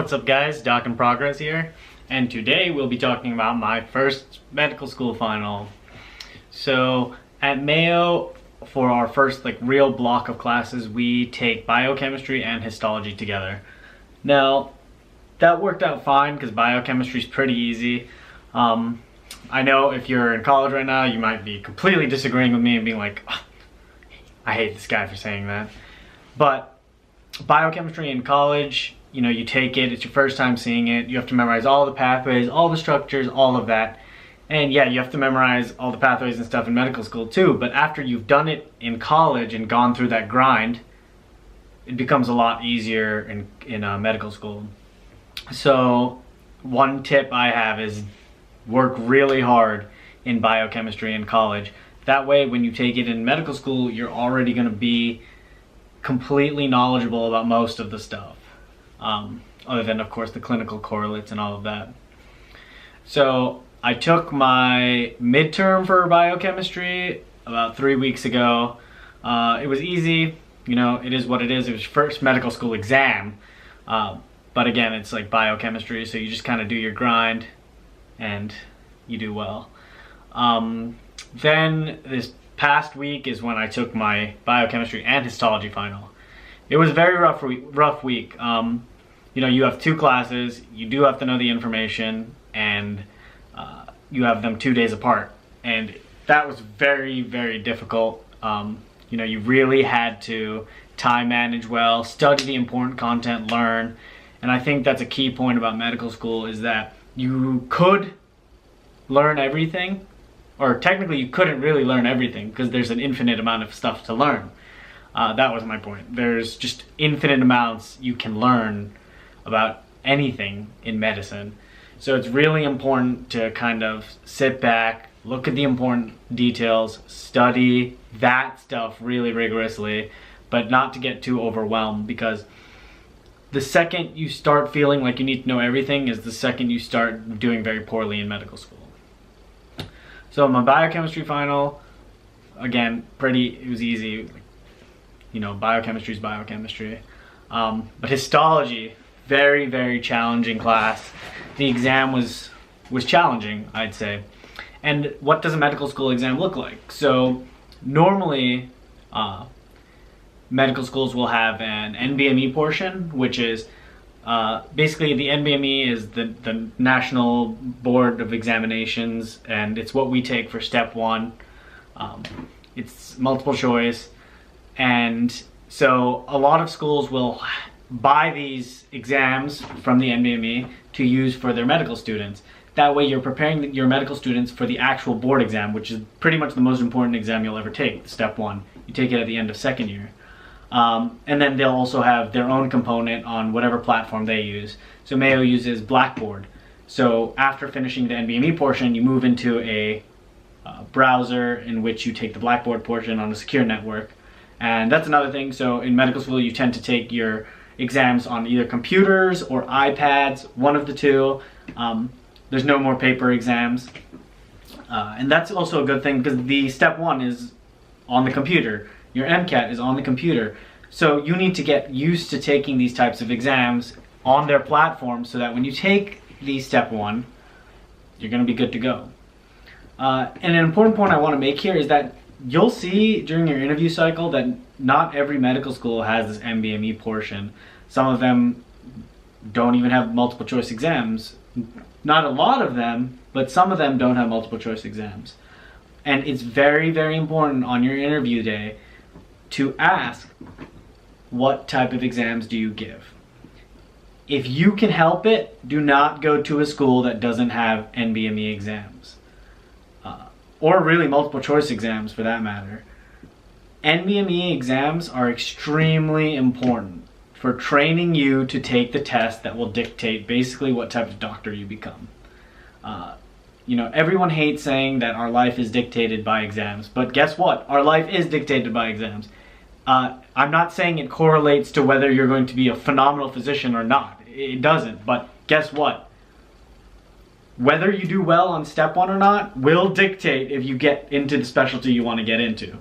What's up guys, Doc in Progress here, and today we'll be talking about my first medical school final. So at Mayo, for our first real block of classes, we take biochemistry and histology together. Now that worked out fine because biochemistry is pretty easy. I know if you're in college right now, you might be completely disagreeing with me and being like, oh, I hate this guy for saying that. But biochemistry in college, you take it, it's your first time seeing it, you have to memorize all the pathways, all the structures, all of that. And yeah, you have to memorize all the pathways and stuff in medical school too, but after you've done it in college and gone through that grind, it becomes a lot easier in medical school. So one tip I have is work really hard in biochemistry in college. That way when you take it in medical school, you're already going to be completely knowledgeable about most of the stuff. Other than, of course, the clinical correlates and all of that. So I took my midterm for biochemistry about 3 weeks ago. It was easy, it is what it is. It was your first medical school exam. But again, it's like biochemistry, so you just kind of do your grind and you do well. Then this past week is when I took my biochemistry and histology final. It was a very rough week. You have two classes, you do have to know the information, and you have them 2 days apart. And that was very, very difficult. You really had to time manage well, study the important content, learn. And I think that's a key point about medical school is that you could learn everything, or technically you couldn't really learn everything because there's an infinite amount of stuff to learn. That was my point. There's just infinite amounts you can learn about anything in medicine. So it's really important to kind of sit back, look at the important details, study that stuff really rigorously, but not to get too overwhelmed, because the second you start feeling like you need to know everything is the second you start doing very poorly in medical school. So my biochemistry final, again, it was easy. Biochemistry is biochemistry. But histology, very, very challenging class. The exam was challenging, I'd say. And what does a medical school exam look like? So normally, medical schools will have an NBME portion, which is basically the NBME is the National Board of Examinations, and it's what we take for step one. It's multiple choice. And so a lot of schools will buy these exams from the NBME to use for their medical students. That way you're preparing your medical students for the actual board exam, which is pretty much the most important exam you'll ever take, step one. You take it at the end of second year. And then they'll also have their own component on whatever platform they use. So Mayo uses Blackboard. So after finishing the NBME portion, you move into a browser in which you take the Blackboard portion on a secure network. And that's another thing. So in medical school, you tend to take your exams on either computers or iPads, one of the two. There's no more paper exams. And that's also a good thing because the step one is on the computer. Your MCAT is on the computer. So you need to get used to taking these types of exams on their platform so that when you take the step one, you're going to be good to go. And an important point I want to make here is that you'll see during your interview cycle that not every medical school has this NBME portion. Some of them don't even have multiple choice exams. Not a lot of them, but some of them don't have multiple choice exams. And it's very, very important on your interview day to ask, what type of exams do you give? If you can help it, do not go to a school that doesn't have NBME exams. Or really multiple choice exams for that matter. NBME exams are extremely important for training you to take the test that will dictate basically what type of doctor you become. Everyone hates saying that our life is dictated by exams, but guess what? Our life is dictated by exams. I'm not saying it correlates to whether you're going to be a phenomenal physician or not. It doesn't, but guess what? Whether you do well on step one or not will dictate if you get into the specialty you want to get into.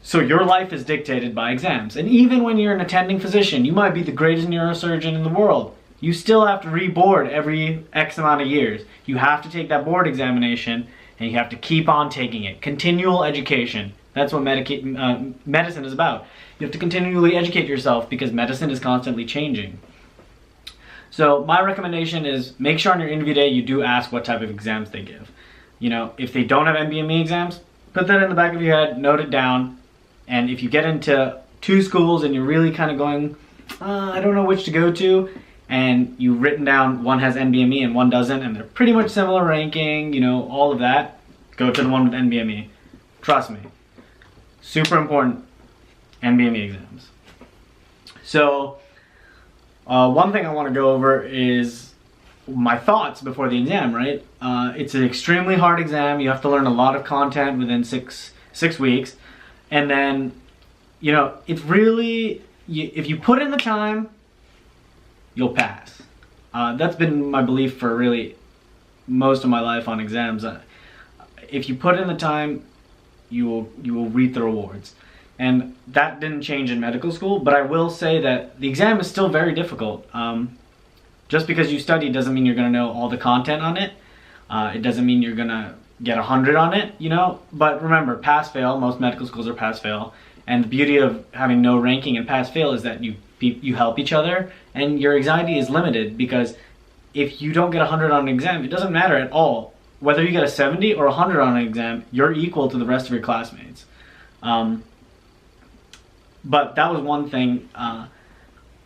So your life is dictated by exams. And even when you're an attending physician, you might be the greatest neurosurgeon in the world. you still have to re-board every X amount of years. You have to take that board examination, and you have to keep on taking it. Continual education. That's what medicine is about. You have to continually educate yourself because medicine is constantly changing. So my recommendation is make sure on your interview day you do ask what type of exams they give. You know, if they don't have NBME exams, put that in the back of your head, note it down, and if you get into 2 schools and you're really kind of going, I don't know which to go to, and you've written down one has NBME and one doesn't, and they're pretty much similar ranking, you know, all of that, go to the one with NBME. Trust me. Super important NBME exams. So, one thing I want to go over is my thoughts before the exam, right? It's an extremely hard exam. You have to learn a lot of content within six weeks. And then, you know, it's really, if you put in the time, you'll pass. That's been my belief for really most of my life on exams. If you put in the time, you will reap the rewards. And that didn't change in medical school, but I will say that the exam is still very difficult. Just because you study doesn't mean you're going to know all the content on it. It doesn't mean you're going to get 100 on it, you know. But remember, pass-fail, most medical schools are pass-fail. And the beauty of having no ranking and pass-fail is that you help each other, and your anxiety is limited, because if you don't get 100 on an exam, it doesn't matter at all. Whether you get a 70 or 100 on an exam, you're equal to the rest of your classmates. But that was one thing,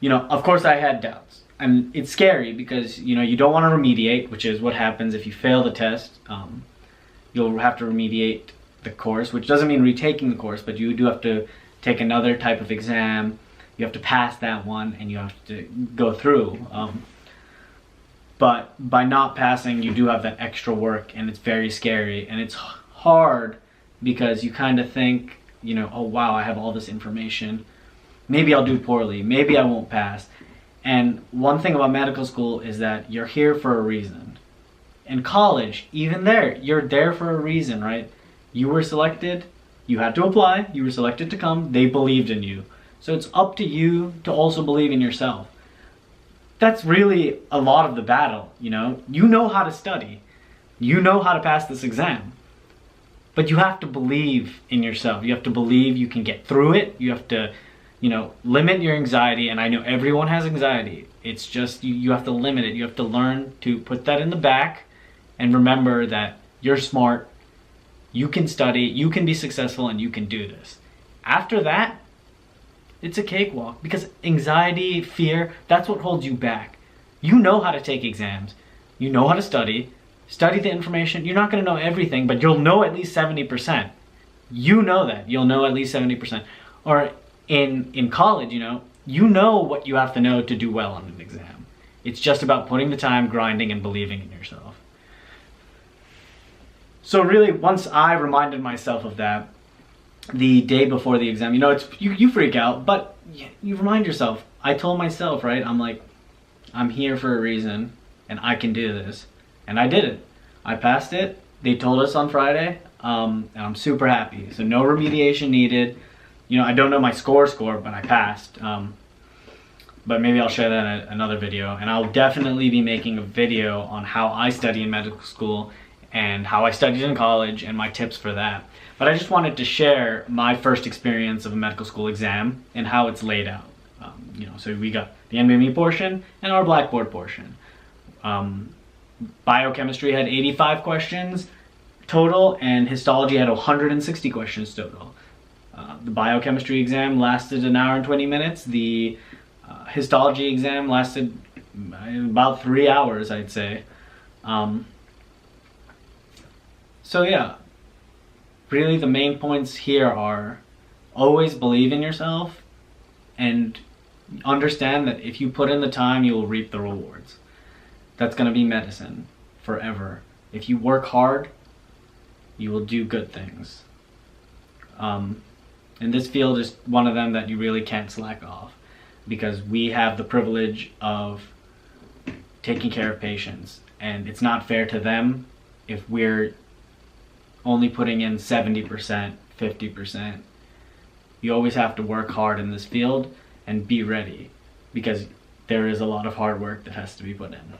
you know, of course I had doubts. And it's scary because, you know, you don't want to remediate, which is what happens if you fail the test. You'll have to remediate the course, which doesn't mean retaking the course, but you do have to take another type of exam. You have to pass that one, and you have to go through. But by not passing, you do have that extra work, and it's very scary, and it's hard because you kind of think, you know, oh wow, I have all this information. Maybe I'll do poorly. Maybe I won't pass. And one thing about medical school is that you're here for a reason. In college, even there, you're there for a reason, right? You were selected, you had to apply, you were selected to come, they believed in you. So it's up to you to also believe in yourself. That's really a lot of the battle, you know? You know how to study. You know how to pass this exam. But you have to believe in yourself. You have to believe you can get through it. You have to, you know, limit your anxiety. And I know everyone has anxiety. It's just, you have to limit it. You have to learn to put that in the back and remember that you're smart, you can study, you can be successful, and you can do this. After that, it's a cakewalk, because anxiety, fear, that's what holds you back. You know how to take exams. You know how to study the information. You're not going to know everything, but you'll know at least 70%. You know that. You'll know at least 70%. Or in college, you know what you have to know to do well on an exam. It's just about putting the time, grinding, and believing in yourself. So really, once I reminded myself of that, the day before the exam, you freak out, but you remind yourself. I told myself, right, I'm like, I'm here for a reason, and I can do this. And I did it. I passed it. They told us on Friday, and I'm super happy. So no remediation needed. I don't know my score, but I passed. But maybe I'll share that in another video. And I'll definitely be making a video on how I study in medical school and how I studied in college and my tips for that. But I just wanted to share my first experience of a medical school exam and how it's laid out. So we got the NBME portion and our Blackboard portion. Biochemistry had 85 questions total, and histology had 160 questions total. The biochemistry exam lasted an hour and 20 minutes. The histology exam lasted about 3 hours, I'd say. So yeah, really the main points here are always believe in yourself and understand that if you put in the time, you will reap the rewards. That's going to be medicine forever. If you work hard, you will do good things. And this field is one of them that you really can't slack off, because we have the privilege of taking care of patients, and it's not fair to them if we're only putting in 70%, 50%. You always have to work hard in this field and be ready, because there is a lot of hard work that has to be put in.